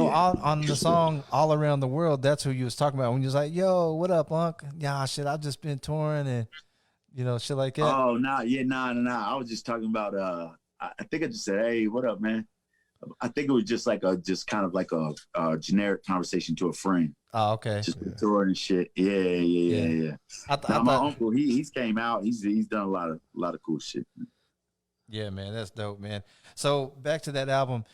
on the song "All Around the World," that's who you was talking about when you was like, "Yo, what up, Unc? Yeah, shit, I've just been touring and shit like that." Oh, nah, yeah, nah. I was just talking about. I think I just said, "Hey, what up, man?" I think it was just like just kind of like a generic conversation to a friend. Oh, okay. Just touring and shit. Yeah. Now my uncle, he's came out. He's done a lot of cool shit. Yeah, man, that's dope, man. So back to that album,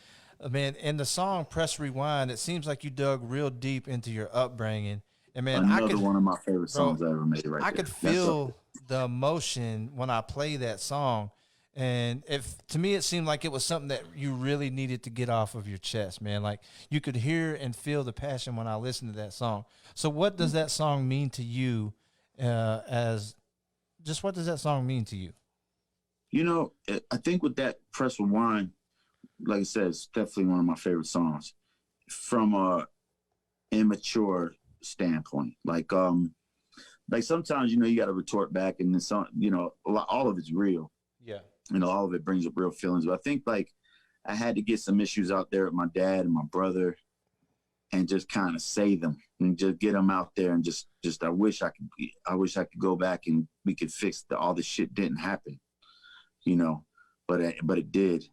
man. In the song "Press Rewind," it seems like you dug real deep into your upbringing, and man, Another one of my favorite bro, songs I ever made. Right I there. could feel the emotion when I play that song, and if to me it seemed like it was something that you really needed to get off of your chest, man. Like you could hear and feel the passion when I listened to that song. So, what does that song mean to you? As just what does that song mean to you? I think with that Press Rewind, like I said, it's definitely one of my favorite songs from a immature standpoint. Like sometimes, you got to retort back and then some, all of it's real. Yeah. All of it brings up real feelings. But I think like I had to get some issues out there with my dad and my brother and just kind of say them and just get them out there. And just, I wish I could go back and we could fix all this shit didn't happen, but it did.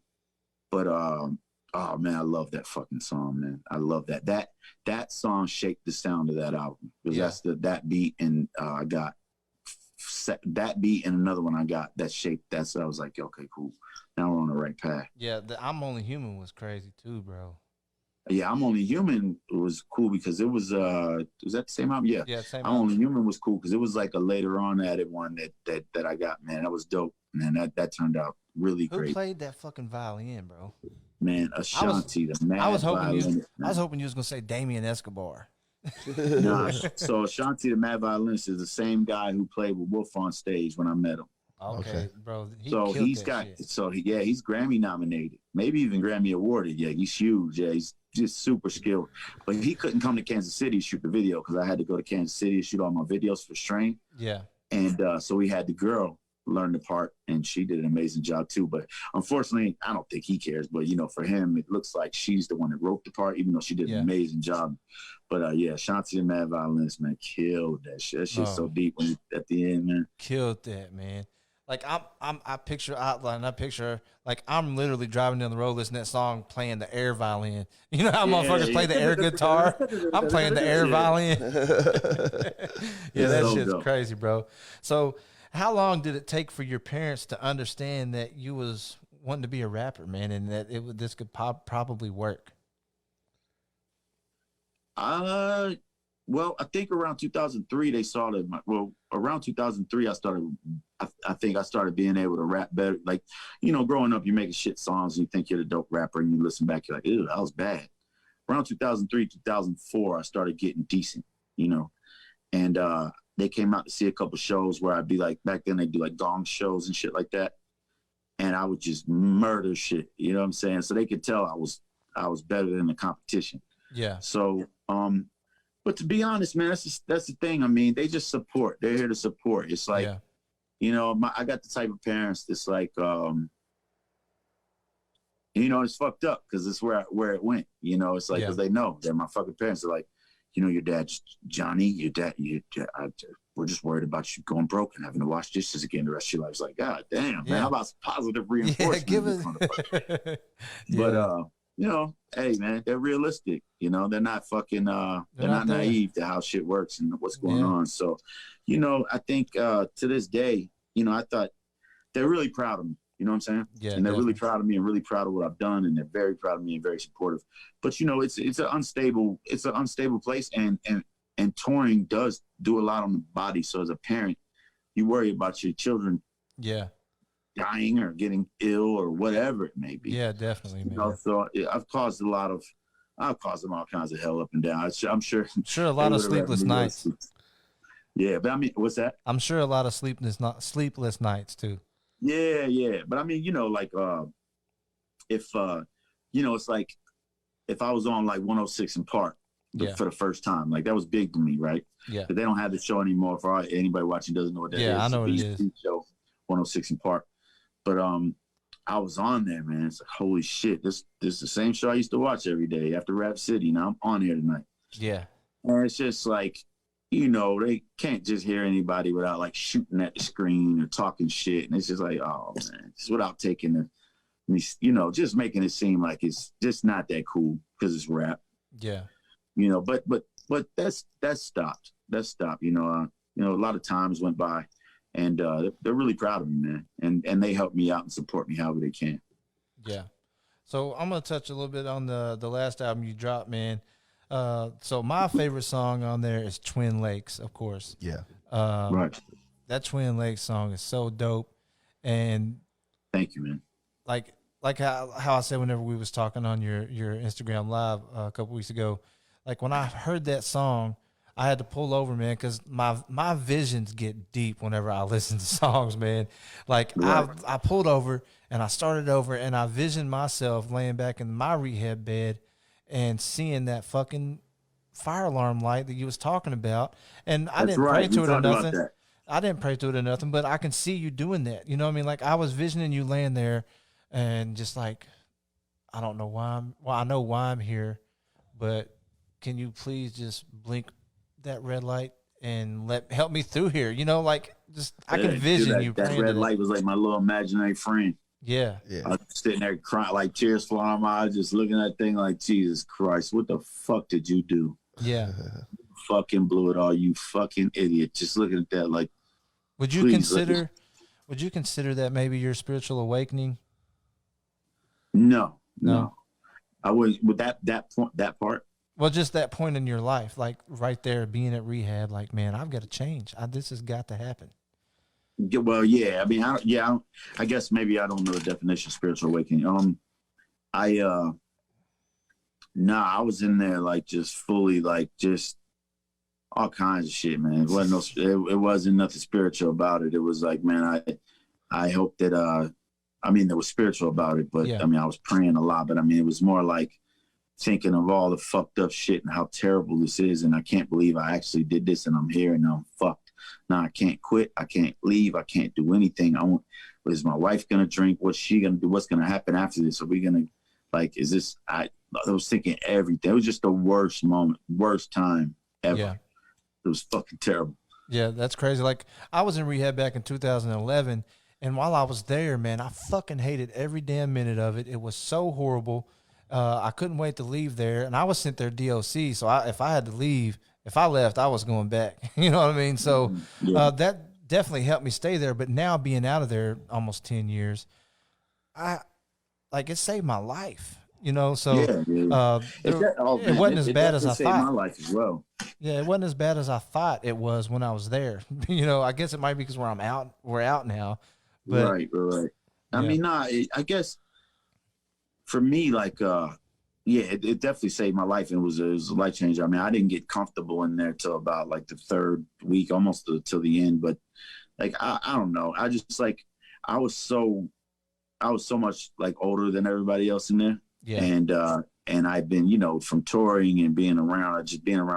But, oh man, I love that fucking song, man. I love that song shaped the sound of that album because that's that beat. And I got that beat and another one I got that shaped that. So I was like, okay, cool. Now we're on the right path. Yeah. The "I'm Only Human" was crazy too, bro. Yeah, "I'm Only Human" was cool because it was that the same album? Yeah, same "I'm Only Human" was cool because it was like a later on added one that I got, man. That was dope, man. That turned out really great. Who played that fucking violin, bro? Man, Ashanti, the mad violinist. I was hoping you was gonna say Damien Escobar. Nah, so Ashanti, the mad violinist, is the same guy who played with Wolf on stage when I met him. Okay, bro. He's Grammy nominated, maybe even Grammy awarded. Yeah, he's huge. Yeah, he's just super skilled. But he couldn't come to Kansas City to shoot the video because I had to go to Kansas City to shoot all my videos for Strain. Yeah. And so we had the girl learn the part, and she did an amazing job too. But unfortunately, I don't think he cares. But for him, it looks like she's the one that wrote the part, even though she did an amazing job. But Shanti the mad violinist, man, killed that shit. That shit's so deep at the end, man. Killed that, man. Like I picture outline. I picture like I'm literally driving down the road listening to that song, playing the air violin. You know how motherfuckers play the air guitar? I'm playing the air violin. Yeah, that shit's dope. Crazy, bro. So, how long did it take for your parents to understand that you was wanting to be a rapper, man, and that this could probably work? Well, I think around 2003 they saw that. Around 2003 I think I started being able to rap better. Like, growing up, you're making shit songs and you think you're the dope rapper, and you listen back, you're like, ew, that was bad. Around 2003, 2004, I started getting decent, and they came out to see a couple shows where I'd be like, back then they do like gong shows and shit like that, and I would just murder shit. You know what I'm saying? So they could tell I was better than the competition. Yeah. So, but to be honest, man, that's the thing. I mean, they just support. They're here to support. It's like, I got the type of parents that's like, it's fucked up because it's where it went. It's like, because they know they're my fucking parents. They're like, your dad's Johnny, we're just worried about you going broke and having to wash dishes again the rest of your life. It's like, God damn, man, how about some positive reinforcement? But, hey man, they're realistic. They're not fucking. They're not naive to how shit works and what's going on. So, I think to this day, I thought they're really proud of me. You know what I'm saying? Yeah. And they're really proud of me and really proud of what I've done, and they're very proud of me and very supportive. But it's an unstable place, and touring does do a lot on the body. So as a parent, you worry about your children. Yeah. Dying or getting ill or whatever it may be. Yeah, definitely, man. So I've caused them all kinds of hell up and down. I'm sure a lot of sleepless nights. Yeah, but I mean, what's that? I'm sure a lot of sleepless nights too. Yeah. But I mean, if it's like if I was on like 106 in Park for the first time, like that was big to me, right? Yeah. But they don't have the show anymore. For anybody watching doesn't know what that is. Yeah, I know what it is. Show 106 in Park. But I was on there, man. It's like, holy shit, this is the same show I used to watch every day after Rap City. Now I'm on here tonight. Yeah. And it's just like, you know, they can't just hear anybody without like shooting at the screen or talking shit. And it's just like, oh man, just without taking the, you know, just making it seem like it's just not that cool because it's rap. Yeah. You know, but that's stopped. That's stopped. You know, a lot of times went by, and they're really proud of me, man. And they help me out and support me however they can. Yeah. So I'm gonna touch a little bit on the last album you dropped, man. So my favorite song on there is Twin Lakes, of course. Yeah. Right. That Twin Lakes song is so dope. And thank you, man. Like how I said whenever we was talking on your Instagram live a couple weeks ago, like when I heard that song, I had to pull over, man, because my visions get deep whenever I listen to songs, man. Like right. I pulled over and I started over and I visioned myself laying back in my rehab bed and seeing that fucking fire alarm light that you was talking about. And I didn't pray to it or nothing. I didn't pray to it or nothing, but I can see you doing that. You know what I mean? Like I was visioning you laying there and just like, I don't know why I know why I'm here, but can you please just blink that red light and help me through here? You know, like just I can vision you. That red light was like my little imaginary friend. Yeah. I was sitting there crying, like tears falling out my eyes, just looking at that thing like, Jesus Christ, what the fuck did you do? Yeah. You fucking blew it all, you fucking idiot. Just looking at that like, would you consider that maybe your spiritual awakening? No. I was with that part. Well, just that point in your life, like right there, being at rehab, like, man, I've got to change. This has got to happen. Well, yeah. I mean, I guess maybe I don't know the definition of spiritual awakening. I was in there like just fully like just all kinds of shit, man. It wasn't nothing spiritual about it. It was like, man, I hope that there was spiritual about it, but yeah. I mean, I was praying a lot, but I mean, it was more like thinking of all the fucked up shit and how terrible this is, and I can't believe I actually did this, and I'm here, and I'm fucked. Now I can't quit. I can't leave. I can't do anything. Is my wife gonna drink? What's she gonna do? What's gonna happen after this? Are we gonna is this? I was thinking everything. It was just the worst moment, worst time ever. Yeah. It was fucking terrible. Yeah, that's crazy. Like I was in rehab back in 2011, and while I was there, man, I fucking hated every damn minute of it. It was so horrible. I couldn't wait to leave there, and I was sent there DOC. So if I had to leave, if I left, I was going back. You know what I mean? So that definitely helped me stay there. But now being out of there almost 10 years, it saved my life. You know, so it wasn't as bad as I thought. My life as well. Yeah, it wasn't as bad as I thought it was when I was there. You know, I guess it might be because we're out now. But, right. I mean, I guess for me, like, it definitely saved my life. And it was a life changer. I mean, I didn't get comfortable in there till about like the third week, almost till the end. But like, I don't know. I just like, I was so much like older than everybody else in there. Yeah. And I've been, you know, from touring and being around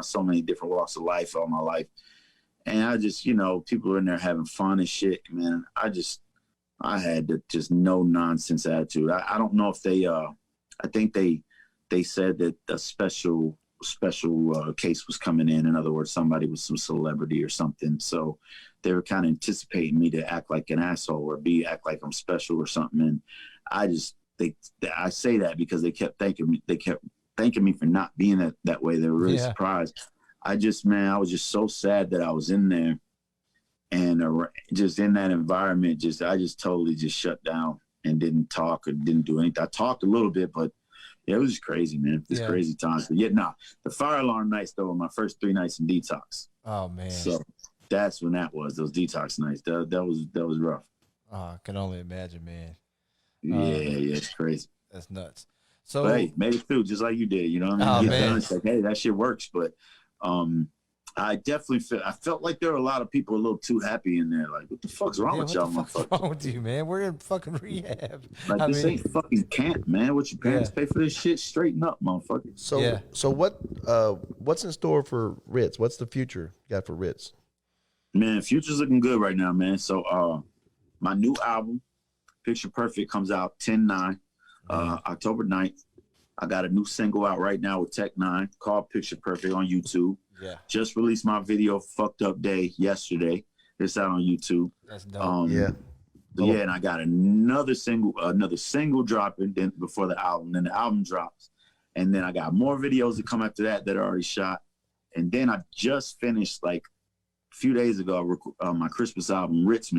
so many different walks of life all my life. And I just, you know, people are in there having fun and shit, man. I had just no nonsense attitude. I don't know if I think they said that a special case was coming in. In other words, somebody was some celebrity or something. So they were kind of anticipating me to act like an asshole or act like I'm special or something. And I say that because they kept thanking me for not being that way. They were really surprised. I was just so sad that I was in there and just in that environment. I just totally just shut down and didn't talk or didn't do anything. I talked a little bit, but yeah, it was just crazy, man. It's crazy times. But the fire alarm nights though were my first 3 nights in detox. Oh man. So that's when that was, those detox nights. That was rough. Oh, I can only imagine, man. Yeah, it's crazy. That's nuts. So but hey, made it through just like you did. You know what I mean? Man. It's like, hey, that shit works. But I definitely felt like there were a lot of people a little too happy in there. Like, what the fuck's wrong with y'all, motherfuckers? What's wrong with you, man? We're in fucking rehab. Like, this ain't fucking camp, man. What your parents pay for this shit? Straighten up, motherfucker. So what's in store for Rittz? What's the future you got for Rittz? Man, future's looking good right now, man. So my new album Picture Perfect comes out 10/9, October 9th. I got a new single out right now with Tech Nine called Picture Perfect on YouTube. Yeah. Just released my video Fucked Up Day yesterday. It's out on YouTube. That's dope. Yeah, and I got another single dropping then before the album. Then the album drops. And then I got more videos that come after that are already shot. And then I just finished like a few days ago my Christmas album, Rittz,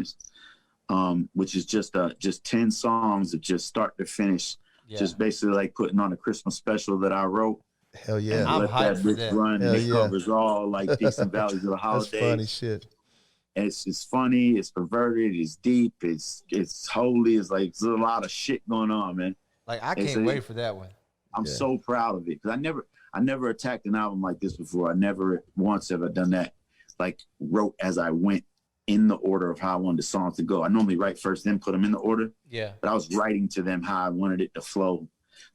which is just 10 songs that just start to finish. Yeah. Just basically like putting on a Christmas special that I wrote. Hell yeah. And let that bitch run. Hell it covers all like peaks and valleys of the holidays. That's funny shit. It's funny, it's perverted, it's deep, it's holy, it's like there's a lot of shit going on, man. Like I can't wait for that one. I'm so proud of it because I never attacked an album like this before. I never once have I done that. Like wrote as I went in the order of how I wanted the songs to go. I normally write first, then put them in the order. Yeah. But I was writing to them how I wanted it to flow,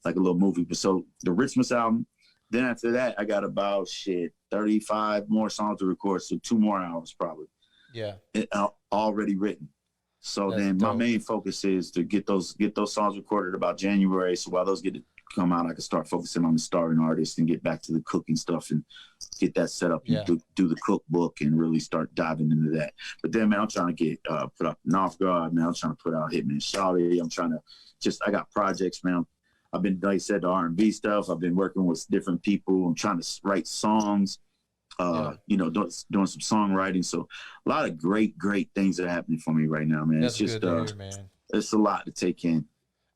like a little movie. But so the Rittz album, then after that, I got about 35 more songs to record, so 2 more hours probably. Yeah. Already written. So That's then dope. my main focus is to get those songs recorded about January. So while those get to come out, I can start focusing on the starting artist and get back to the cooking stuff and get that set up and do the cookbook and really start diving into that. But then, man, I'm trying to get put up an Off Guard, man. I'm trying to put out Hitman Shawty. I'm trying to I got projects, man. I've been, like I said, the R&B stuff. I've been working with different people. I'm trying to write songs. Doing some songwriting. So a lot of great things that are happening for me right now, man. That's it's just good to hear, man. It's a lot to take in.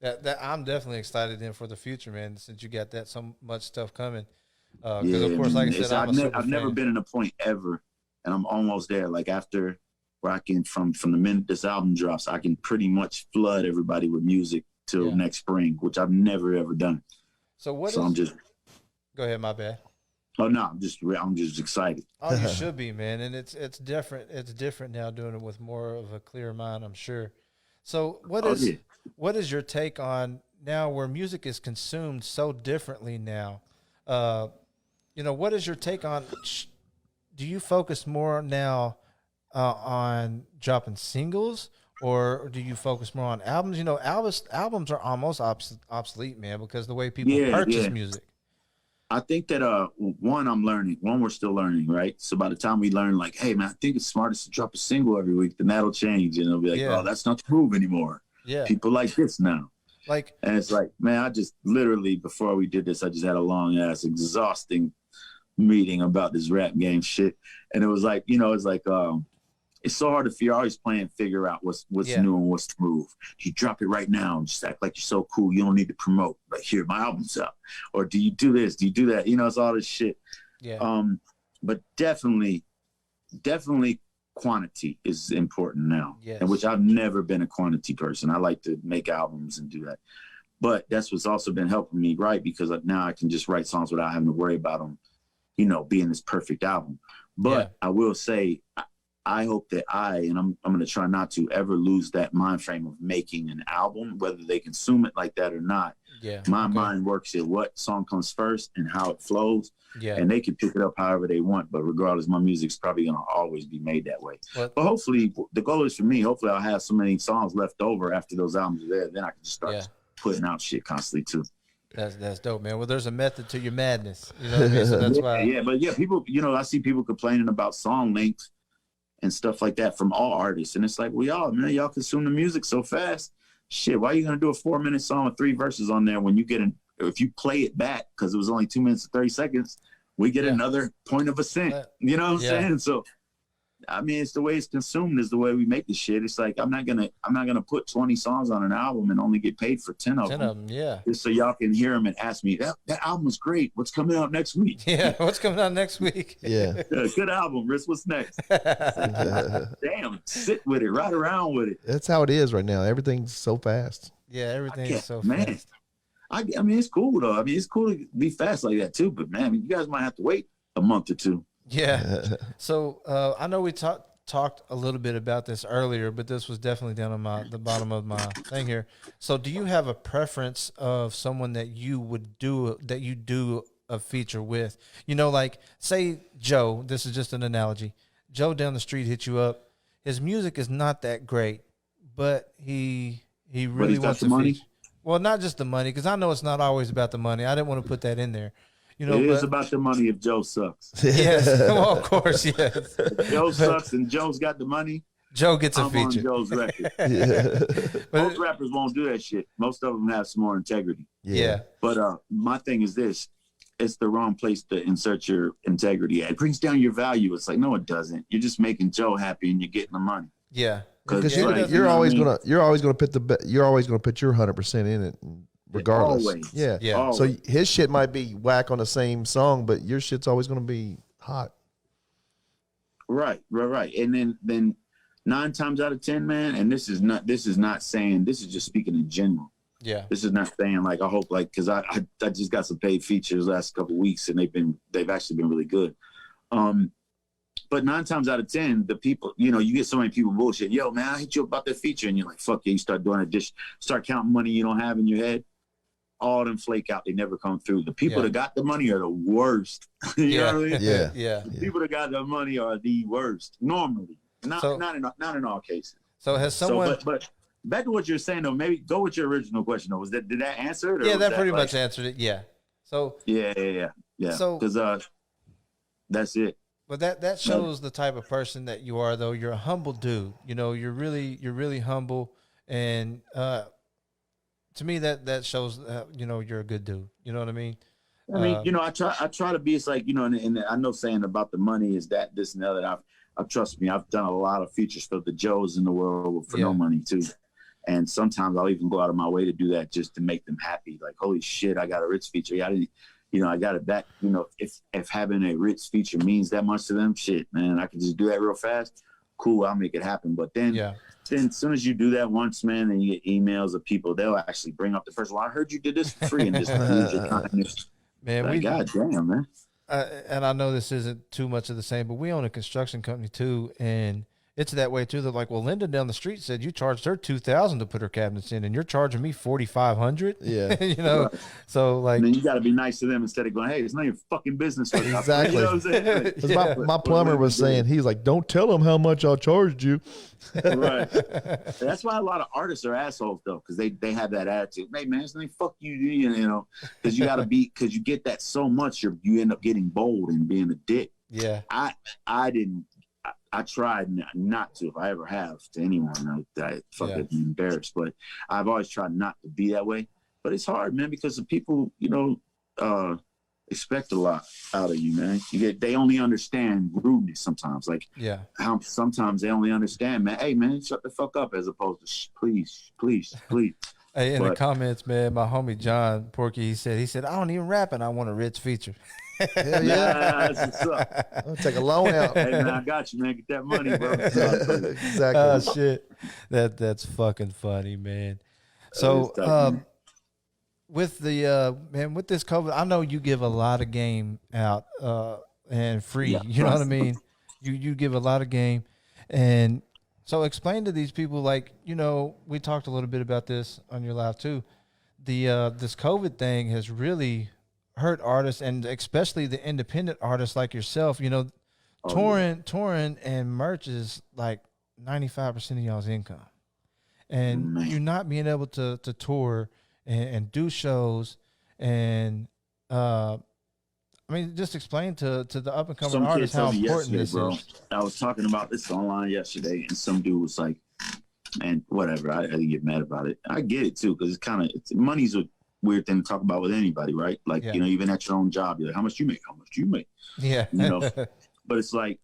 That I'm definitely excited in for the future, man. Since you got that so much stuff coming. Because of course, like I said, I've never been in a point ever, and I'm almost there. Like after where I can from the minute this album drops, I can pretty much flood everybody with music till next spring, which I've never ever done. So I'm just. Go ahead, my bad. Oh no, I'm just excited. Oh, you should be, man, and it's different. It's different now doing it with more of a clear mind, I'm sure. So what is your take on now where music is consumed so differently now? What is your take on? Do you focus more now on dropping singles, or do you focus more on albums? Albums are almost obsolete, man, because the way people purchase music. I think that one we're still learning, right? So by the time we learn, like, hey man, I think it's smartest to drop a single every week, then that'll change, and it'll be like, oh, that's not the move anymore. Yeah, people like this now. And it's like, man, I just literally before we did this, I just had a long ass exhausting meeting about this rap game shit, and it was like, it's so hard if you're always playing figure out what's new and what's the move. You drop it right now and just act like you're so cool. You don't need to promote. Like, here, my album's out. Or do you do this? Do you do that? It's all this shit. Yeah. But definitely quantity is important now. Yes. And which I've never been a quantity person. I like to make albums and do that. But that's what's also been helping me, right? Because now I can just write songs without having to worry about them, being this perfect album. But I will say, I hope that I'm going to try not to ever lose that mind frame of making an album, whether they consume it like that or not. Yeah. My mind works at what song comes first and how it flows. Yeah. And they can pick it up however they want. But regardless, my music's probably going to always be made that way. But hopefully, the goal is for me, hopefully I'll have so many songs left over after those albums are there. Then I can just start putting out shit constantly too. That's dope, man. Well, there's a method to your madness. You know what I mean? So that's why. Yeah, but people, I see people complaining about song length and stuff like that from all artists. And it's like, well, y'all consume the music so fast. Shit, why are you going to do a 4-minute song with 3 verses on there when you if you play it back, because it was only 2 minutes and 30 seconds, we get another point of a cent. You know what I'm saying? So, I mean, it's the way it's consumed is the way we make the shit. It's like, I'm not gonna put 20 songs on an album and only get paid for 10 of them. Yeah. Just so y'all can hear them and ask me, that album was great. What's coming out next week? Yeah. What's coming out next week? Yeah. Good album, Rittz. What's next? Damn, sit with it, ride around with it. That's how it is right now. Everything's so fast. Yeah, everything's so fast. I mean, it's cool though. I mean, it's cool to be fast like that too. But man, you guys might have to wait a month or two. Yeah. So I know we talked a little bit about this earlier, but this was definitely down on the bottom of my thing here. So do you have a preference of someone that you do a feature with? Like say Joe, this is just an analogy. Joe down the street hit you up. His music is not that great, but he He But really he's got wants the to money. feature. Well, not just the money, because I know it's not always about the money. I didn't want to put that in there, you know. It is But about the money if Joe sucks. yes, well, of course, yes. If Joe But sucks and Joe's got the money, Joe gets a I'm on feature. Joe's record. Yeah. Most rappers won't do that shit. Most of them have some more integrity. Yeah. But my thing is this: it's the wrong place to insert your integrity at. It brings down your value. It's like, no, it doesn't. You're just making Joe happy and you're getting the money. Yeah. Because like, you're always gonna put your 100% in it, regardless. Always. Yeah. Yeah. Always. So his shit might be whack on the same song, but your shit's always gonna be hot. Right. And then 9 times out of 10, man, and this is not saying, this is just speaking in general. Yeah. This is not saying like, I hope, like, because I just got some paid features last couple of weeks and they've actually been really good. But 9 times out of 10, the people, you get so many people bullshit. Yo, man, I hit you about that feature, and you're like, fuck yeah. You start doing a start counting money you don't have in your head. All of them flake out. They never come through. The people that got the money are the worst. You know what I mean? Yeah. Yeah. The people that got the money are the worst normally. Not in all cases. So has someone? But back to what you're saying though. Maybe go with your original question though. Did that answer it? Or Yeah, was that pretty like, much answered it. Yeah. So Yeah. So- because that's it. but that shows the type of person that you are, though. You're a humble dude. You're really humble, and to me that shows you're a good dude. You know what I mean? I mean, I try to be. It's like, and I know saying about the money is that this and the other. Trust me, I've done a lot of features for the Joes in the world for no money too, and sometimes I'll even go out of my way to do that just to make them happy. Like, holy shit, I got a Rittz feature. I didn't. I got it back. If having a Rittz feature means that much to them, shit, man, I can just do that real fast. Cool, I'll make it happen. But then as soon as you do that once, man, and you get emails of people, they'll actually bring up the first one. I heard you did this for free, and just use your kindness. Man, like, God damn, man. And I know this isn't too much of the same, but we own a construction company too, and it's that way too. They're like, well, Linda down the street said you charged her $2,000 to put her cabinets in, and you're charging me $4,500. Yeah, Right. So like, and then you got to be nice to them instead of going, hey, it's not your fucking business. Exactly. You know what I'm saying? My plumber was saying, he's like, don't tell them how much I charged you. Right. That's why a lot of artists are assholes though, because they have that attitude. Hey man, it's like fuck you, because you got to be, because you get that so much, you end up getting bold and being a dick. Yeah. I tried not to, if I ever have, to anyone. I fucking embarrassed, but I've always tried not to be that way. But it's hard, man, because the people, expect a lot out of you, man. They only understand rudeness sometimes. Like, how sometimes they only understand, man. Hey, man, shut the fuck up, as opposed to please. Hey, in the comments, man, my homie John Porky, he said, I don't even rap and I want a Rittz feature. Hell yeah. That's what's up. I'll take a loan out. Hey, man, I got you, man. Get that money, bro. Exactly. Oh shit, that's fucking funny, man. So with the with this COVID, I know you give a lot of game out and free. Yeah, you know what I mean? You give a lot of game, and so explain to these people, like, we talked a little bit about this on your live too. This COVID thing has really hurt artists, and especially the independent artists like yourself. Touring and merch is like 95% of y'all's income, and you not being able to tour and do shows, and just explain to the up and coming artists how important this is. I was talking about this online yesterday, and some dude was like, "Man, whatever." I didn't get mad about it. I get it too, because money's a weird thing to talk about with anybody, right? Like, even at your own job, you're like, how much you make? Yeah. But it's like,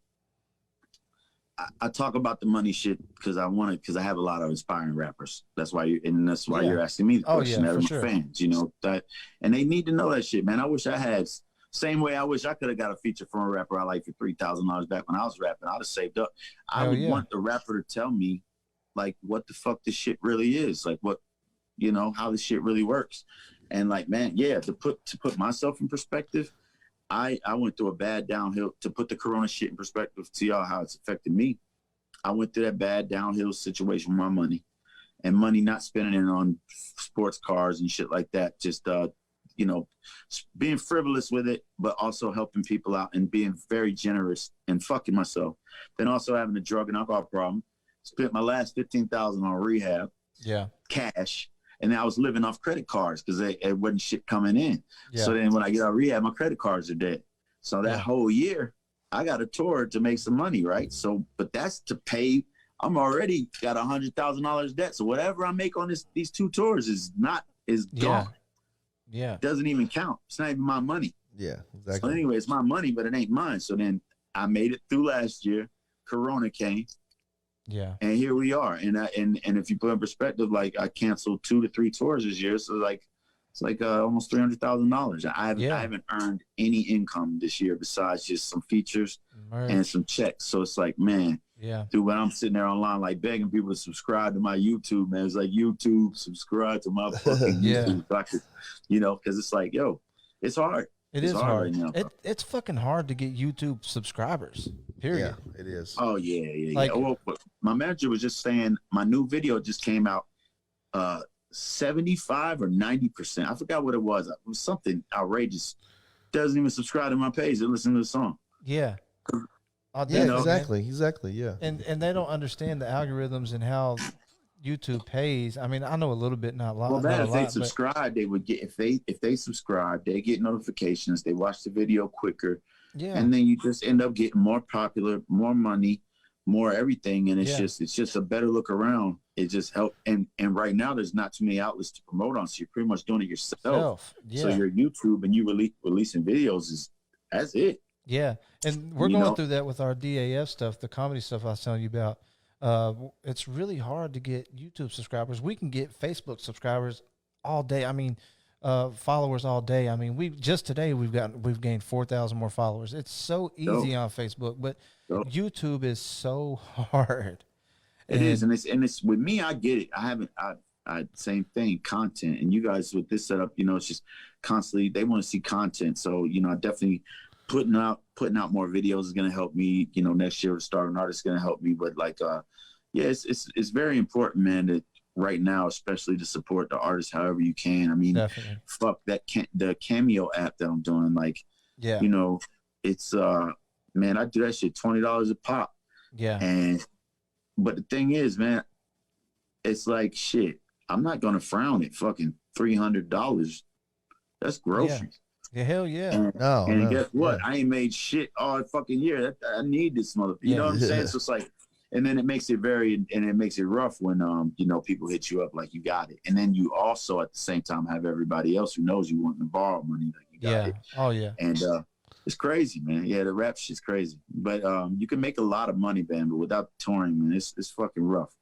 I talk about the money shit because I have a lot of inspiring rappers. That's why you're asking me the question. That are my fans, and they need to know that shit, man. I wish I had, same way I wish I could have got a feature from a rapper I like for $3,000 back when I was rapping. I'd have saved up. I would want the rapper to tell me, like, what the fuck this shit really is, like what, how this shit really works. And like, man, to put myself in perspective, I went through a bad downhill. To put the corona shit in perspective to y'all, how it's affected me, I went through that bad downhill situation with my money, and money not spending it on sports cars and shit like that. Just being frivolous with it, but also helping people out and being very generous and fucking myself. Then also having a drug and alcohol problem. Spent my last $15,000 on rehab. Yeah. cash, and I was living off credit cards because it wasn't shit coming in. Yeah. So then when I get out of rehab, my credit cards are dead. So that whole year, I got a tour to make some money, right? So, but that's to pay. I'm already got $100,000 debt. So whatever I make on these 2 tours is gone. Yeah. It doesn't even count. It's not even my money. Yeah, exactly. So anyway, it's my money, but it ain't mine. So then I made it through last year. Corona came. Yeah. And here we are. And if you put in perspective, like I canceled 2 to 3 tours this year. So it's like almost $300,000. I haven't earned any income this year besides just some features and some checks. So it's like, man, dude, when I'm sitting there online, like begging people to subscribe to my YouTube, man, it's like YouTube, subscribe to my fucking YouTube. So I could, because it's like, yo, it's hard. It's hard right now. It's fucking hard to get YouTube subscribers. Period. Yeah, it is. Oh yeah. Like, well, my manager was just saying my new video just came out. 75 or 90%. I forgot what it was. It was something outrageous. Doesn't even subscribe to my page to listen to the song. Yeah. Yeah, exactly. Yeah. And they don't understand the algorithms and how YouTube pays. I mean, I know a little bit, not a lot. Well, man, if they subscribe, subscribe, they would get if they subscribe, they get notifications. They watch the video quicker, and then you just end up getting more popular, more money, more everything, and it's just a better look around. It just helps. And right now, there's not too many outlets to promote on, so you're pretty much doing it yourself. So your YouTube and you releasing videos that's it. Yeah, and we're going through that with our DAF stuff, the comedy stuff I was telling you about. It's really hard to get YouTube subscribers. We can get Facebook subscribers all day. I mean, followers all day. I mean, we've gained 4,000 more followers. It's so easy on Facebook, but YouTube is so hard. It is, and it's with me. I get it. I same thing, content, and you guys with this setup, it's just constantly they want to see content. So I definitely putting out more videos is going to help me. Next year to start an artist is going to help me. But it's very important, man. That right now, especially to support the artists however you can. I mean, definitely. Fuck that the Cameo app that I'm doing. It's man, I do that shit $20 a pop. Yeah, but the thing is, man, it's like shit. I'm not gonna frown at fucking $300. That's groceries. Yeah, hell yeah. And guess what? I ain't made shit all fucking year. I need this motherfucker. You know what I'm saying? So it's like, and then it makes it rough when people hit you up like you got it, and then you also at the same time have everybody else who knows you wanting to borrow money like you got it. Oh yeah. And it's crazy, man. Yeah, the rap shit's crazy, but you can make a lot of money, man. But without touring, man, it's fucking rough.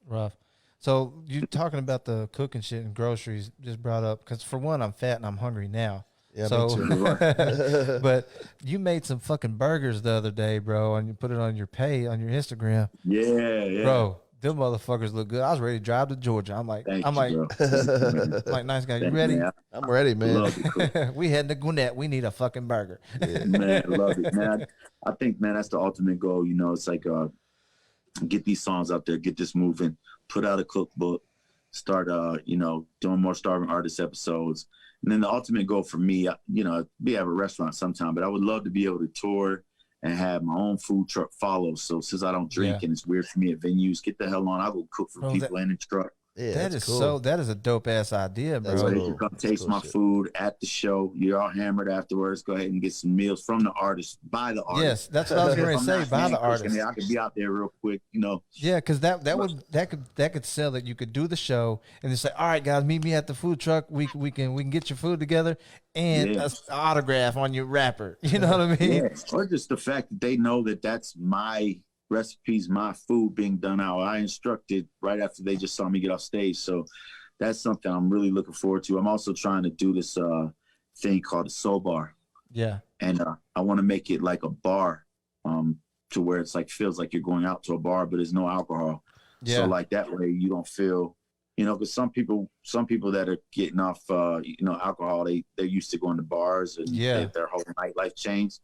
So you talking about the cooking shit and groceries just brought up because for one, I'm fat and I'm hungry now. Yeah, so, me too. But you made some fucking burgers the other day, bro, and you put it on your Instagram. Yeah. Bro, them motherfuckers look good. I was ready to drive to Georgia. I'm like, nice guy. You ready? Man. I'm ready, man. We heading to Gwinnett. We need a fucking burger. Yeah, man, I love it, man. I think, man, that's the ultimate goal. It's like get these songs out there, get this moving, put out a cookbook, start doing more Starving Artist episodes. And then the ultimate goal for me, we have a restaurant sometime, but I would love to be able to tour and have my own food truck follow. So since I don't drink and it's weird for me at venues, get the hell on. I'll go cook for people in the truck. Yeah, that is a dope ass idea, bro. So you can come taste my food at the show. You're all hammered afterwards. Go ahead and get some meals from the artist, by the artist. Yes, that's what I was going to say. By the artist. I could be out there real quick, Yeah, because that could sell it. You could do the show and then say, all right, guys, meet me at the food truck. We can get your food together and an autograph on your wrapper. You know what I mean? Yeah. Or just the fact that they know that that's my recipes, my food being done out. I instructed right after they just saw me get off stage. So that's something I'm really looking forward to. I'm also trying to do this thing called a soul bar. Yeah. And I want to make it like a bar to where it's like feels like you're going out to a bar, but there's no alcohol. Yeah. So like that way you don't feel, because some people that are getting off alcohol, they're used to going to bars and their whole nightlife changed.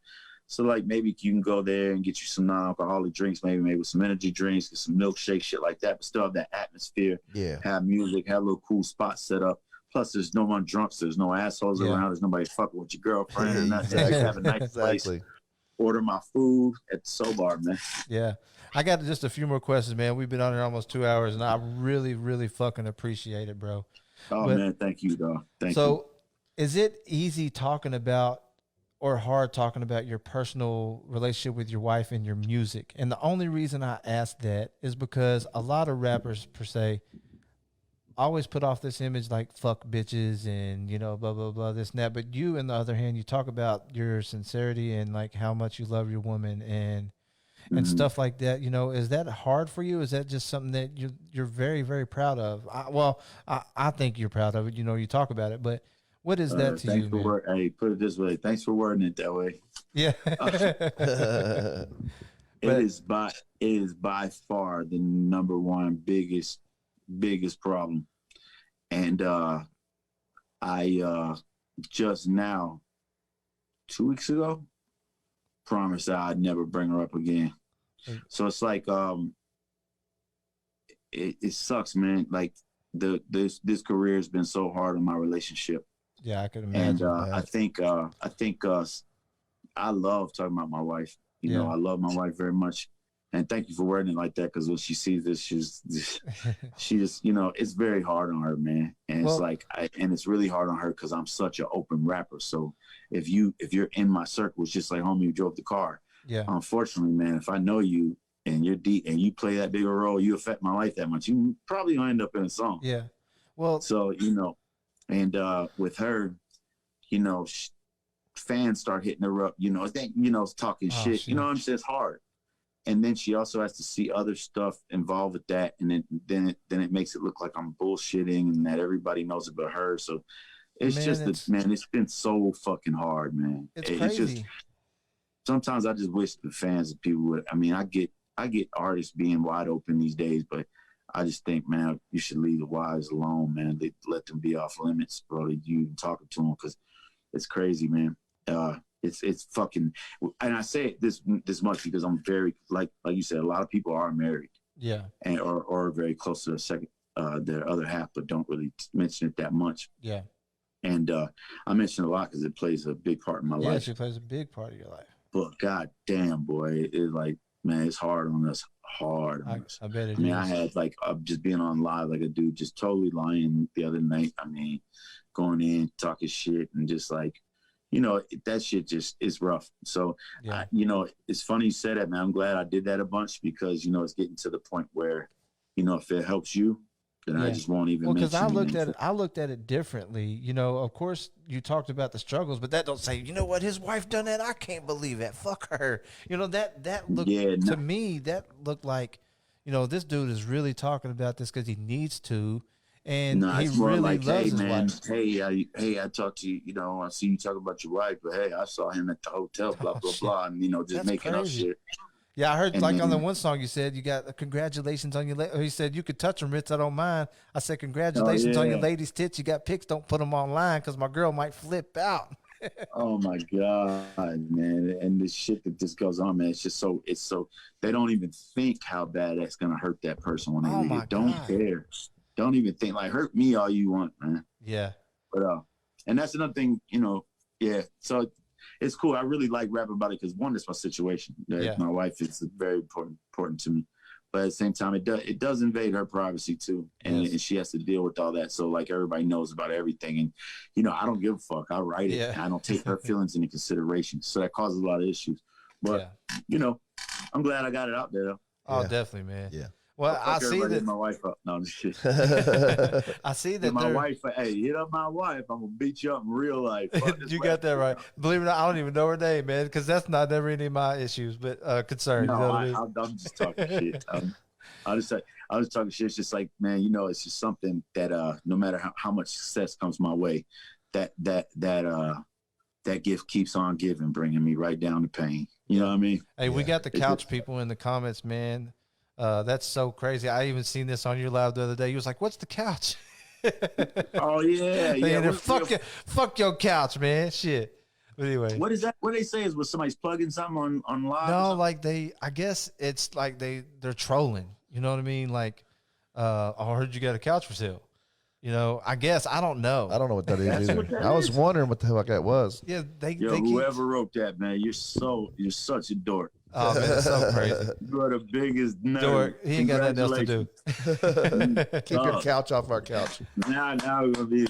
So like maybe you can go there and get you some non-alcoholic drinks, maybe with some energy drinks, get some milkshake, shit like that, but still have that atmosphere. Yeah. Have music, have a little cool spot set up. Plus, there's no one drunk, so there's no assholes around. There's nobody fucking with your girlfriend and nothing. Just have a nice place. order my food at the soul bar, man. Yeah. I got just a few more questions, man. We've been on here almost 2 hours, and I really, really fucking appreciate it, bro. Oh But man, thank you, dog. Thank you. so, is it easy talking about or hard talking about your personal relationship with your wife and your music? And the only reason I ask that is because a lot of rappers, per se, always put off this image like fuck bitches and, you know, blah, blah, blah, this and that. But you, on the other hand, you talk about your sincerity and like how much you love your woman and stuff like that. You know, is that hard for you? Is that just something that you're very, very proud of? I think you're proud of it. You know, you talk about it, but what is that to thanks you, for man? Hey, put it this way. Thanks for wording it that way. Yeah. It is by far the number one biggest problem. And I just now 2 weeks ago promised I'd never bring her up again. So it's like it sucks, man. Like this career has been so hard on my relationship. Yeah, I could imagine. And I think I love talking about my wife. You know, I love my wife very much. And thank you for wording it like that, because when she sees this, she just, you know, it's very hard on her, man. And it's like, and it's really hard on her because I'm such an open rapper. So if you're in my circle, it's just like, homie, you drove the car. Yeah. Unfortunately, man, if I know you and you're deep and you play that big a role, you affect my life that much, you probably gonna end up in a song. Yeah. Well, so, you know, and with her, you know, fans start hitting her up, you know, talking shit. You know what I'm saying? It's hard. And then she also has to see other stuff involved with that, and then it makes it look like I'm bullshitting and that everybody knows about her. So it's it's been so fucking hard, man. It's crazy. Just sometimes I just wish the fans and people would. I mean, I get artists being wide open these days, but I just think, man, you should leave the wives alone, man. They let them be off limits, bro. You even talking to them, because it's crazy, man. It's fucking, and I say it this much because I'm very, like you said, a lot of people are married, and or very close to their other half, but don't really mention it that much. Yeah, and I mention it a lot because it plays a big part in my life. Yeah, she plays a big part of your life. But god damn, boy, it's like, man, it's hard on us. Hard on us. I bet it is. I mean, I had like just being on live, like a dude just totally lying the other night. I mean, going in talking shit and just like, you know, that shit just is rough. So, you know, it's funny you said that, man. I'm glad I did that a bunch because, you know, it's getting to the point where, you know, if it helps you, then I just won't even mention it. Because I looked at it differently. You know, of course, you talked about the struggles, but that don't say, you know what, his wife done that? I can't believe that. Fuck her. You know, that looked, to me, that looked like, you know, this dude is really talking about this because he needs to. And he really like, loves his wife. Hey, I talked to you, you know, I see you talking about your wife, but hey, I saw him at the hotel, blah, blah, blah, and, you know, just making up shit. Yeah, I heard, on the one song you said, you got congratulations on your, he said, you could touch them, Rittz, I don't mind. I said, congratulations on your lady's tits. You got pics, don't put them online because my girl might flip out. Oh my God, man. And the shit that just goes on, man, it's just so, they don't even think how bad that's going to hurt that person when they read it. Don't care. Don't even think, like, hurt me all you want, man. Yeah. But and that's another thing, you know. Yeah. So it's cool. I really like rapping about it because, one, it's my situation. My wife is very important to me. But at the same time, it does invade her privacy too, and she has to deal with all that. So like everybody knows about everything, and you know, I don't give a fuck. I write it, and I don't take her feelings into consideration. So that causes a lot of issues. But you know, I'm glad I got it out there though. Oh, definitely, man. Yeah. Well, I see that my wife up. No, I'm just kidding. I see that my wife. Hey, hit up my wife. I'm gonna beat you up in real life. You got that right. Believe it or not, I don't even know her name, man, because that's not never any of my issues, but concerns. No, I'm just talking shit. I was talking shit. It's just like, man, you know, it's just something that no matter how much success comes my way, that gift keeps on giving, bringing me right down to pain. You know what I mean? Hey, we got the couch people in the comments, man. That's so crazy. I even seen this on your live the other day. He was like, "What's the couch?" Oh yeah. Fuck your couch, man. Shit. But anyway, what is that? What they say is when somebody's plugging something on live. No, like I guess it's like they're trolling. You know what I mean? Like, I heard you got a couch for sale. You know, I guess I don't know. I don't know what that is That's either. what that I was is. wondering what the hell that was. Yeah, they Yo, keep. whoever wrote that, man, you're such a dork. Oh man, that's so crazy. You are the biggest nerd. Dork, he ain't got nothing else to do. Keep your couch off our couch. Now we're gonna be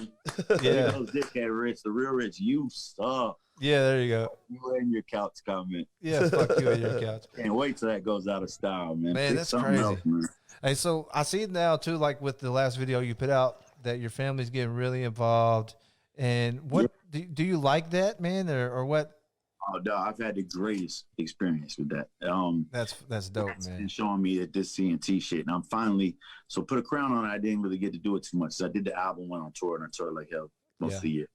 Yeah. those dickhead Rich, the real Rich. You suck. Yeah, there you go. You and your couch comment. Yeah, fuck you and your couch. Can't wait till that goes out of style, man. Man, Pick that's something crazy. else, man. Hey, so I see it now too, like with the last video you put out, that your family's getting really involved. And what do you like that, man, or what? Oh, dog, I've had the greatest experience with that. That's dope, It's man. been showing me that this CNT shit, and I'm finally so put a crown on it. I didn't really get to do it too much. So I did the album, went on tour, and I toured like hell most of the year.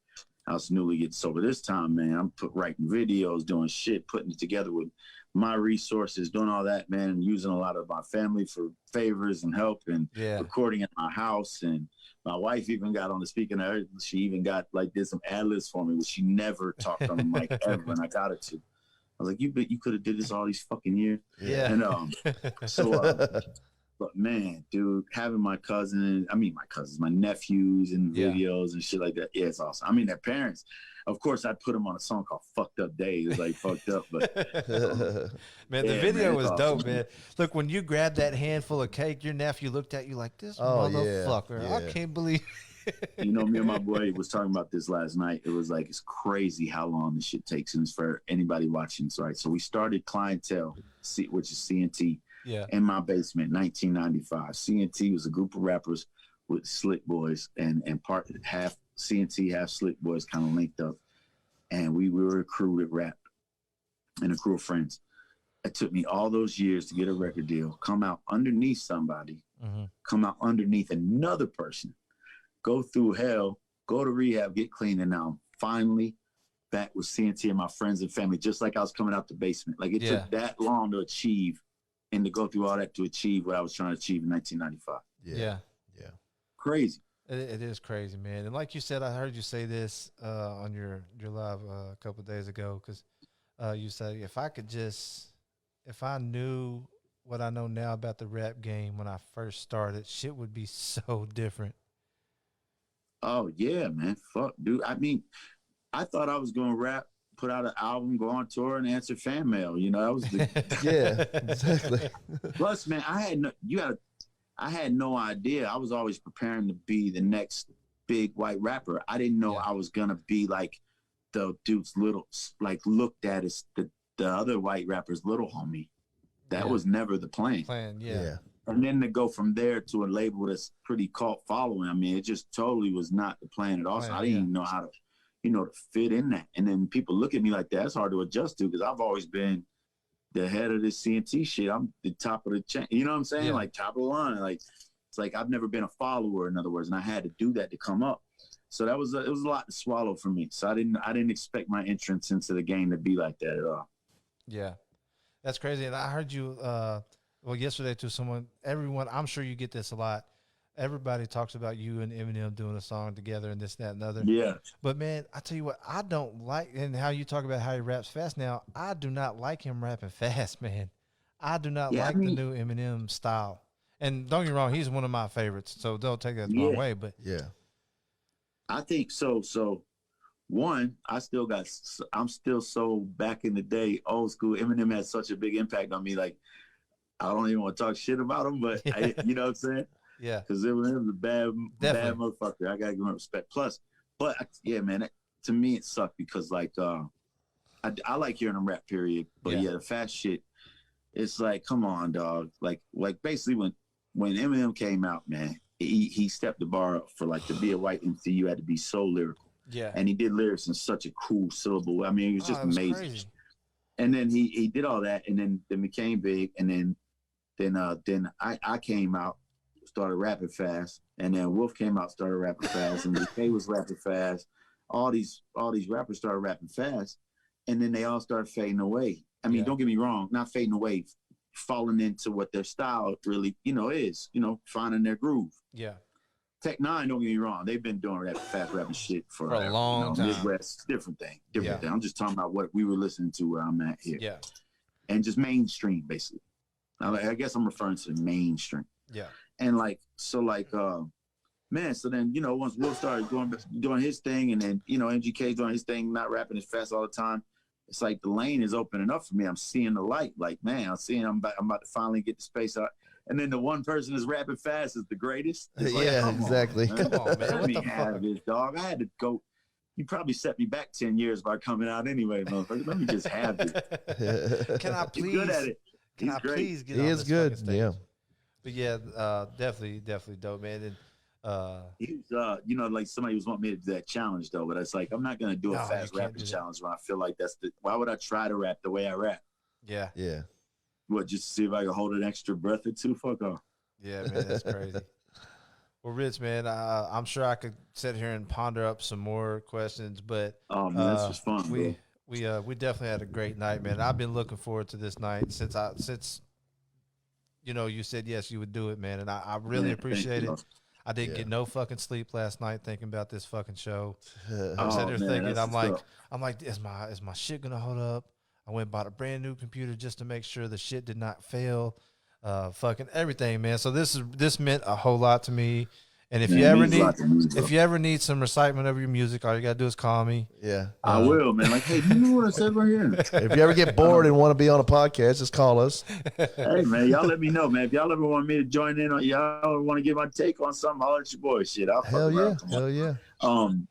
I was newly getting sober this time, man. I'm writing videos, doing shit, putting it together with my resources, doing all that, man, and using a lot of my family for favors and help, and recording at my house. And my wife even got on the speaker. She even got did some ad-libs for me, which she never talked on the mic ever, and I got it to. I was like, you could have did this all these fucking years. Yeah. And but man, dude, having my cousins, my nephews in videos and shit like that, yeah, it's awesome. I mean, their parents, of course, I put them on a song called "Fucked Up Day." It was like fucked up, but man, the video was dope, man. Look, when you grabbed that handful of cake, your nephew looked at you like, "This motherfucker, I can't believe." You know, me and my boy was talking about this last night. It was like, it's crazy how long this shit takes, and it's for anybody watching. So, right, so we started Clientele, which is CNT. In my basement, 1995. CNT was a group of rappers with Slick Boys and half CNT, half Slick Boys kind of linked up. And we were a crew that rapped and a crew of friends. It took me all those years to get a record deal, come out underneath somebody, come out underneath another person, go through hell, go to rehab, get clean, and now I'm finally back with CNT and my friends and family, just like I was coming out the basement. Like it took that long to achieve and to go through all that to achieve what I was trying to achieve in 1995. Yeah. Crazy. It is crazy, man. And like you said, I heard you say this on your live a couple of days ago, because you said, if I knew what I know now about the rap game when I first started, shit would be so different. Oh, yeah, man. Fuck, dude. I mean, I thought I was going to rap, put out an album, go on tour, and answer fan mail. You know, that was the exactly. Plus, man, I had no idea. I was always preparing to be the next big white rapper. I didn't know I was gonna be like the dude's little, like looked at as the other white rapper's little homie. That was never the plan. And then to go from there to a label that's pretty cult following, I mean, it just totally was not the plan at all. So I didn't even know how to, to fit in that. And then people look at me like that. It's hard to adjust to, because I've always been the head of this CNT shit. I'm the top of the chain. You know what I'm saying? Like top of the line. Like it's like I've never been a follower, in other words, and I had to do that to come up. So it was a lot to swallow for me. So I didn't expect my entrance into the game to be like that at all. Yeah, that's crazy. And I heard you yesterday to everyone. I'm sure you get this a lot. Everybody talks about you and Eminem doing a song together and this, that, and other. Yeah. But, man, I tell you what, I don't like, and how you talk about how he raps fast now, I do not like him rapping fast, man. I do not like the new Eminem style. And don't get me wrong, he's one of my favorites, so don't take that the wrong way. But I think so. So, one, I'm still so back in the day, old school. Eminem had such a big impact on me. Like, I don't even want to talk shit about him, but you know what I'm saying? Yeah, because Eminem's a bad motherfucker. I gotta give him respect. Plus, but man, to me it sucked because like I like hearing him rap, period. But the fast shit, it's like, come on, dog. Like basically when Eminem came out, man, he stepped the bar up for like to be a white MC. You had to be so lyrical. Yeah, and he did lyrics in such a cool syllable. I mean, it was just amazing. Crazy. And then he did all that, and then became big, and then I came out. Started rapping fast, and then Wolf came out, started rapping fast, and DK was rapping fast. All these rappers started rapping fast, and then they all started fading away. I mean, don't get me wrong, not fading away, falling into what their style really, is, finding their groove. Yeah. Tech Nine, don't get me wrong, they've been doing that fast rapping shit for a long time. Midwest, different thing. I'm just talking about what we were listening to where I'm at here. Yeah. And just mainstream, basically. I guess I'm referring to the mainstream. Yeah. And man, so then, once Will started doing his thing, and then, MGK doing his thing, not rapping as fast all the time, it's like the lane is opening up for me. I'm seeing the light. Like, man, I'm about to finally get the space out. And then the one person that's rapping fast is the greatest. It's like, yeah, exactly. Come on, man. Let What me the have fuck? this, dog. I had to go. You probably set me back 10 years by coming out anyway, motherfucker. Let me just have it. Can I He's please? good at it. Can He's I great. please get He on is this good. fucking stage? Yeah. But yeah, definitely dope, man. And He's, like somebody was wanting me to do that challenge though, but it's like I'm not gonna do a No, fast you can't rapping do that. challenge when I feel like why would I try to rap the way I rap? yeah, Yeah. What, just to see if I can hold an extra breath or two? Fuck off. yeah, man, that's crazy. Well, Rittz, man, I'm sure I could sit here and ponder up some more questions, but Oh man, that's just fun, bro. we definitely had a great night, man. I've been looking forward to this night since you said yes, you would do it, man, and I really Man, appreciate thank you, it. I didn't get no fucking sleep last night thinking about this fucking show. I'm Oh, sitting there man, thinking, that's what's I'm like, is my shit gonna hold up? I went and bought a brand new computer just to make sure the shit did not fail. Fucking everything, man. So this meant a whole lot to me. And if Man, you it ever means a need lot to me, bro. if you ever need some recitement of your music, all you gotta do is call me. Yeah. I will, man. Like, hey, do you know what I said right here? If you ever get bored and want to be on a podcast, just call us. Hey, man, y'all let me know, man. If y'all ever want me to join in, or y'all want to get my take on something, holler at your boy. Shit, I'll Hell fuck yeah. around. Hell yeah.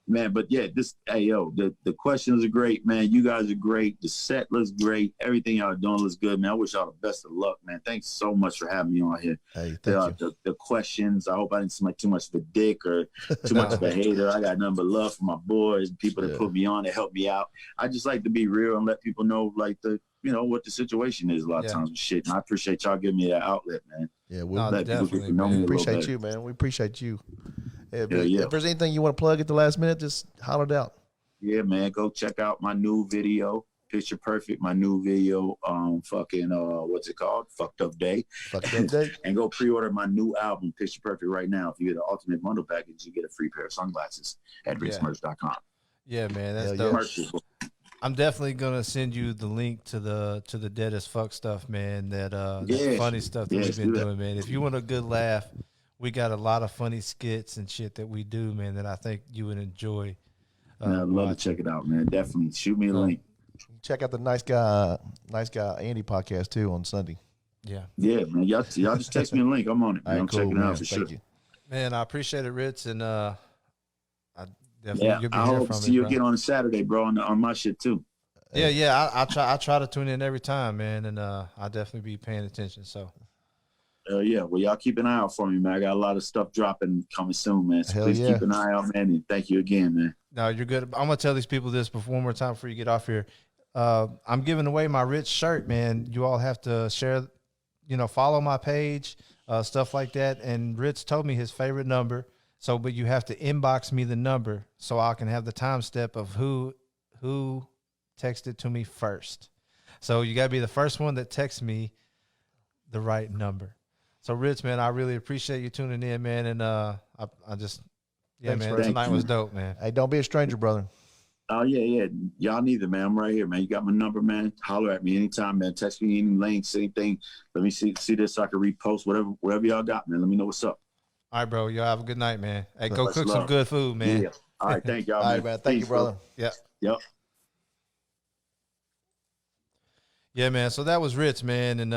Man, but yeah, the questions are great, man. You guys are great. The set looks great. Everything y'all are doing looks good, man. I wish y'all the best of luck, man. Thanks so much for having me on here. Hey, thank you. The questions, I hope I didn't seem like too much of a dick or too much of a hater. I got nothing but love for my boys, people that put me on, that help me out. I just like to be real and let people know, like, what the situation is a lot of times and shit. And I appreciate y'all giving me that outlet, man. Yeah, we'll No, Let people get definitely, to know me a man. little appreciate better. you, man. We appreciate you. If Yeah. there's anything you want to plug at the last minute, just holler it out. Yeah, man, go check out my new video, Picture Perfect, my new video, what's it called? Fucked Up Day. Fuck that day. And go pre-order my new album, Picture Perfect, right now. If you get an ultimate bundle package, you get a free pair of sunglasses at ritzmerch.com. Yeah, man, that's Hell dope. yeah. Merch is- I'm definitely gonna send you the link to the dead as fuck stuff, man. That Yes. funny stuff that Yes, we've been do that. doing, man. If you want a good laugh, we got a lot of funny skits and shit that we do, man. That I think you would enjoy. Man, I'd love to check it out, man. Definitely shoot me a link. Check out the nice guy Andy podcast too on Sunday. Yeah, Yeah, man. Y'all just text me a link. I'm on it, man. All right, I'm cool, checking it man. out for sure. Thank you. man. I appreciate it, Ritz, and I definitely Yeah, you'll be I here hope to from see me, you bro. again on a Saturday, bro, on my shit too. Yeah. I try to tune in every time, man, and I definitely be paying attention. So Yeah, well, y'all keep an eye out for me, man. I got a lot of stuff dropping coming soon, man. So Hell please yeah. keep an eye out, man. And thank you again, man. no, you're good. I'm gonna tell these people this one more time before you get off here. I'm giving away my Rittz shirt, man. You all have to share, follow my page, stuff like that. And Rittz told me his favorite number. So, but you have to inbox me the number so I can have the time step of who texted to me first. So you gotta be the first one that texts me the right number. So Rittz, man, I really appreciate you tuning in, man. And I just, Thanks, man, bro. tonight Thank you. was dope, man. Hey, don't be a stranger, brother. Oh, yeah. Y'all neither, man. I'm right here, man. You got my number, man. Holler at me anytime, man. Text me any links, anything. Let me see this so I can repost whatever y'all got, man. Let me know what's up. All right, bro. Y'all have a good night, man. Hey, go Much cook some love. good food, man. Yeah. All right, thank y'all, All man. right, man. Thank you, Peace, bro. brother. Yeah. Yep. Yeah, man. So that was Rittz, man, and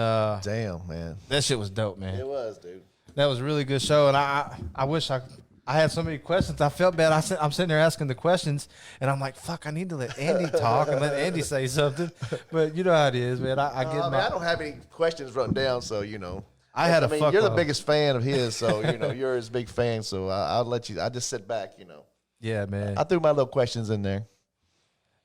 Damn, man. that shit was dope, man. It was, dude. That was a really good show, and I wish I had so many questions. I felt bad. I'm sitting there asking the questions, and I'm like, fuck, I need to let Andy talk and let Andy say something. But you know how it is, man. I get I don't have any questions written down, so I had a fuck you're the up. biggest fan of his, so you're his big fan. So I'll let you. I just sit back, Yeah, man. I threw my little questions in there.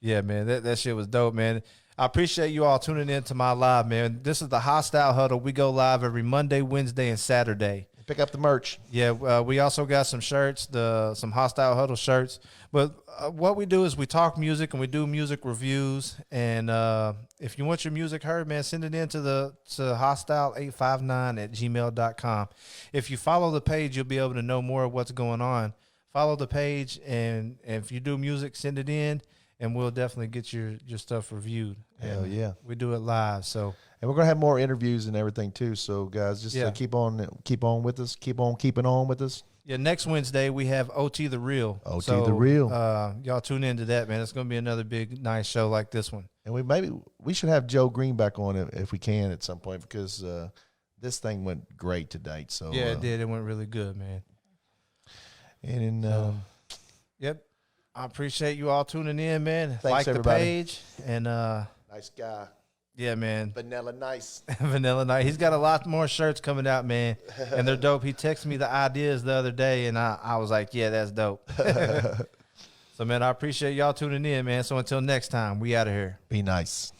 Yeah, man. That shit was dope, man. I appreciate you all tuning in to my live, man. This is the Hostile Huddle. We go live every Monday, Wednesday, and Saturday. Pick up the merch. Yeah, we also got some shirts, some Hostile Huddle shirts. But what we do is we talk music and we do music reviews. And if you want your music heard, man, send it in to hostile859@gmail.com. If you follow the page, you'll be able to know more of what's going on. Follow the page, and if you do music, send it in, and we'll definitely get your stuff reviewed. Hell And yeah. we do it live. So And we're gonna have more interviews and everything too. So guys, just keep on with us, keep on keeping on with us. Yeah, next Wednesday we have OT the Real. OT the Real. Y'all tune into that, man. It's gonna be another big, nice show like this one. And we should have Joe Green back on it if we can at some point, because this thing went great to date. So yeah, it did. It went really good, man. And yep. I appreciate you all tuning in, man. Thanks, like everybody. the page and nice guy. Yeah, man. Vanilla Nice. Vanilla Night. He's got a lot more shirts coming out, man. And they're dope. He texted me the ideas the other day, and I was like, yeah, that's dope. So, man, I appreciate y'all tuning in, man. So until next time, we out of here. Be nice.